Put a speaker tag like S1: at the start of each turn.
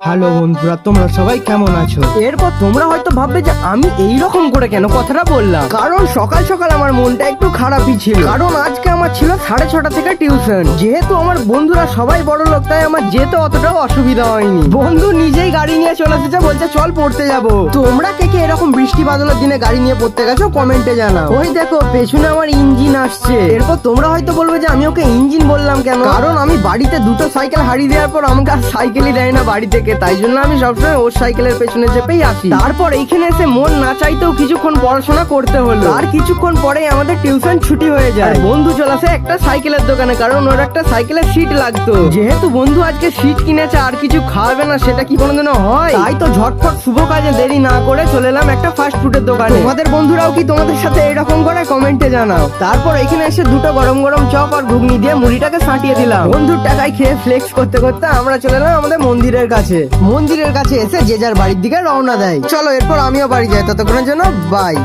S1: Hello বন্ধুরা, তোমরা সবাই কেমন আছো? এরপর তোমরা হয়তো ভাববে যে আমি এই রকম করে কেন কথাটা বললাম, কারণ সকাল সকাল আমার মনটা একটু খারাপই ছিল। কারণ আজকে আমার ছিল 6:30 থেকে টিউশন। যেহেতু আমার বন্ধুরা সবাই বড় লোক, তাই আমার যেতে অতটাও অসুবিধা হয়নি। বন্ধু নিজেই গাড়ি নিয়ে চলে এসেছে, বলছে চল পড়তে যাবো। তোমরা কে কে এরকম বৃষ্টি বাদলের দিনে গাড়ি নিয়ে পড়তে গেছো কমেন্টে জানাও। ওই দেখো পেছনে আমার ইঞ্জিন আসছে। এরপর তোমরা হয়তো বলবে যে আমি ওকে ইঞ্জিন বললাম কেন, কারণ আমি বাড়িতে দুটো সাইকেল হারিয়ে দেওয়ার পর আমাকে আর সাইকেলই দেয় না বাড়ি থেকে, তাই জন্য আমি সবসময় ওর সাইকেলের পেছনে চেপেই আসি। তারপর এইখানে এসে মন না চাইতেও কিছুক্ষণ পড়াশোনা করতে হলো। আর কিছুক্ষণ পরে আমাদের টিউশন ছুটি হয়ে যায়। বন্ধু চলে আসে একটা সাইকেলের দোকানে, কারণ ওর একটা সাইকেলের সিট লাগতো। যেহেতু বন্ধু আজকে সিট কিনেছে আর কিছু খাওয়াবে না, সেটা কি কোনোদিনও হয়? তাই তো ঝটফট শুভ কাজে দেরি না করে চলে এলাম একটা ফাস্ট ফুডের দোকানে। তোমাদের বন্ধুরাও কি তোমাদের সাথে এরকম করে কমেন্টে জানাও। তারপর এখানে এসে দুটো গরম গরম চপ আর ঘুগনি দিয়ে মুড়িটাকে সাঁটিয়ে দিলাম। বন্ধুর টাকায় খেয়ে ফ্লেক্স করতে করতে আমরা চলে এলাম আমাদের মন্দিরের কাছে। মন্দিরের কাছে এসে যে যার বাড়ির দিকে রওনা দেয়। চলো এরপর আমিও বাড়ি যাই, ততক্ষণের জন্য বাই।